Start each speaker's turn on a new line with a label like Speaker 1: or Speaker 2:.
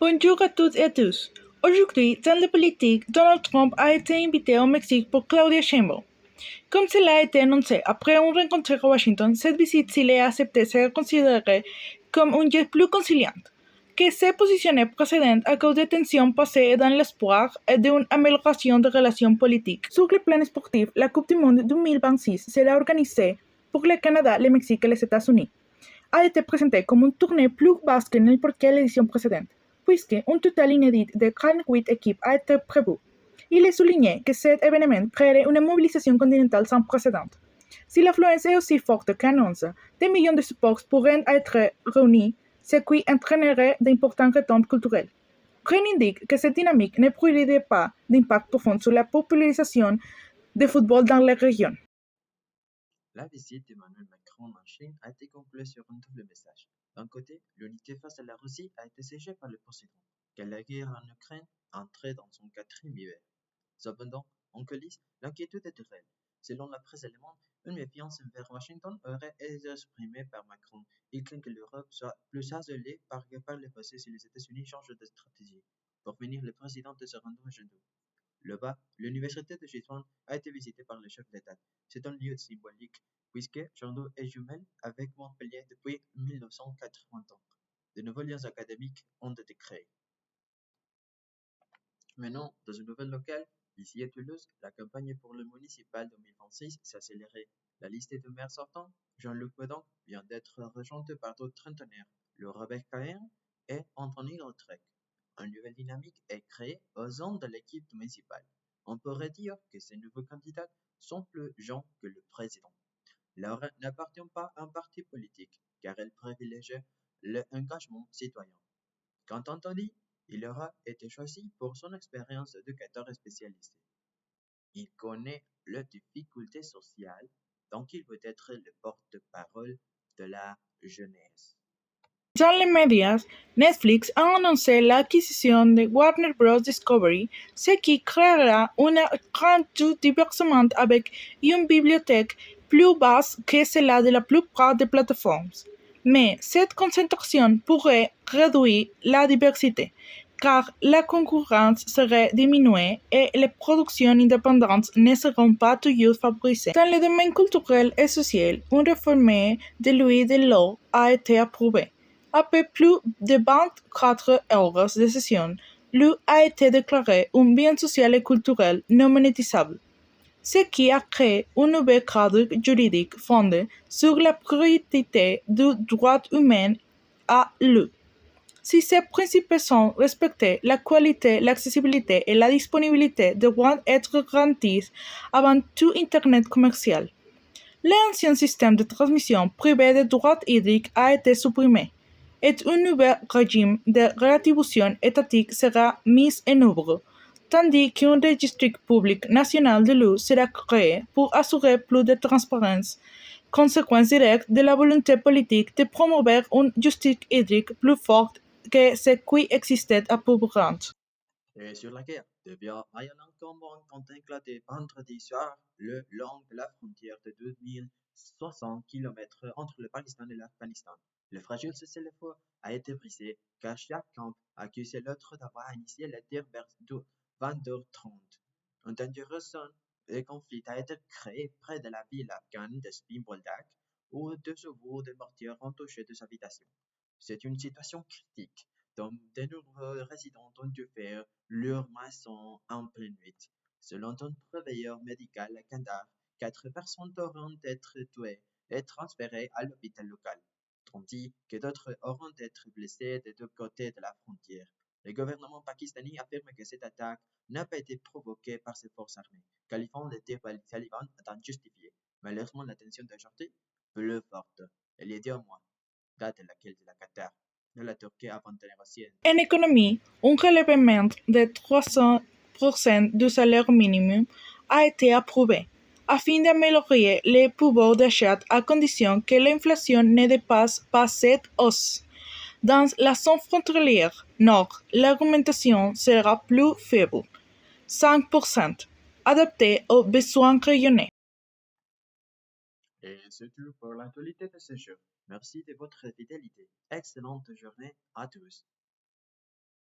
Speaker 1: Bonjour à toutes et à tous. Aujourd'hui, dans la politique, Donald Trump a été invité au Mexique pour Claudia Sheinbaum. Comme cela a été annoncé après une rencontre à Washington, cette visite, s'il est acceptée, sera considérée comme un geste plus conciliant, que s'est positionné précédent à cause des tensions passées et dans l'espoir d'une amélioration des relations politiques. Sur le plan sportif, la Coupe du Monde 2026 sera organisée pour le Canada, le Mexique et les États-Unis. A été présentée comme une tournée plus basse que n'importe quelle édition précédente, puisque un total inédit de 48 équipes a été prévu. Il est souligné que cet événement créerait une mobilisation continentale sans précédent. Si l'affluence est aussi forte qu'annoncé, des millions de supporters pourraient être réunis, ce qui entraînerait d'importants retombées culturelles. Rien indique que cette dynamique ne produirait pas d'impact profond sur la popularisation de football dans la région.
Speaker 2: La visite d'Emmanuel Macron en Chine a été conclue sur un double message. D'un côté, l'unité face à la Russie a été siégée par le président, que la guerre en Ukraine entrait dans son quatrième hiver. Cependant, en coulisses, l'inquiétude était réelle. Selon la presse allemande, une méfiance envers Washington aurait été exprimée par Macron. Il craint que l'Europe soit plus isolée par le passé si les États-Unis changent de stratégie. Pour finir, le président de se rendre à Genève. Là-bas, l'université de Gisborne a été visitée par le chef d'État. C'est un lieu symbolique, puisque Chengdu est jumelle avec Montpellier depuis 1980 ans. De nouveaux liens académiques ont été créés. Maintenant, dans une nouvelle locale, ici à Toulouse, la campagne pour le municipal 2026 s'est accélérée. La liste de maires sortants, Jean-Luc Bedon, vient d'être rejointe par d'autres trentenaires, Laura Beccaer et Anthony Lautrec. Une nouvelle dynamique est créée aux zones de l'équipe municipale. On pourrait dire que ces nouveaux candidats sont plus jeunes que le président. Laura n'appartient pas à un parti politique, car elle privilégie l'engagement citoyen. Quant à Anthony, il aura été choisi pour son expérience d'éducateur spécialisé. Il connaît les difficultés sociales, donc il veut être le porte-parole de la jeunesse.
Speaker 1: Dans les médias, Netflix a annoncé l'acquisition de Warner Bros. Discovery, ce qui créera un grand divertissement avec une bibliothèque plus basse que celle de la plupart des plateformes. Mais cette concentration pourrait réduire la diversité, car la concurrence serait diminuée et les productions indépendantes ne seront pas toujours favorisées. Dans le domaine culturel et social, une réforme de Louis Delors a été approuvée. Après plus de 24 heures de session, l'eau a été déclaré un bien social et culturel non monétisable, ce qui a créé un nouveau cadre juridique fondé sur la priorité du droit humain à l'eau. Si ces principes sont respectés, la qualité, l'accessibilité et la disponibilité devront être garanties avant tout Internet commercial. L'ancien système de transmission privée de droits hydriques a été supprimé et un nouveau régime de réattribution étatique sera mis en œuvre, tandis qu'un registre public national de l'eau sera créé pour assurer plus de transparence, conséquence directe de la volonté politique de promouvoir une justice hydrique plus forte que ce qui existait auparavant.
Speaker 2: Et sur la guerre, devient un combat éclaté vendredi soir le long de la frontière de 2060 km entre le Pakistan et l'Afghanistan. Le fragile cessez-le-feu a été brisé car chaque camp accusait l'autre d'avoir initié la guerre vers 22h30. Un dangereux zone de conflit a été créé près de la ville afghane de Spin-Boldak où deux chevaux de mortiers ont touché des habitations. C'est une situation critique dont de nombreux résidents ont dû faire leur maison en pleine nuit. Selon un travailleur médical à Kandahar, 4 personnes auront été tuées et transférées à l'hôpital local, tandis que d'autres auront été blessées des deux côtés de la frontière. Le gouvernement pakistanais affirme que cette attaque n'a pas été provoquée par ses forces armées, qualifiant les tirs talibans d'injustifiés. Malheureusement, la tension d'aujourd'hui plus forte. Il y a 2 mois, date à laquelle la Qatar de la Turquie avant de négocier.
Speaker 1: En économie, un relèvement de 300% du salaire minimum a été approuvé, afin d'améliorer le pouvoir d'achat à condition que l'inflation ne dépasse pas cette hausse. Dans la zone frontalière nord, l'augmentation sera plus faible, 5%, adaptée aux besoins régionaux.
Speaker 2: Et c'est tout pour l'actualité de ce jour. Merci de votre fidélité. Excellente journée à tous.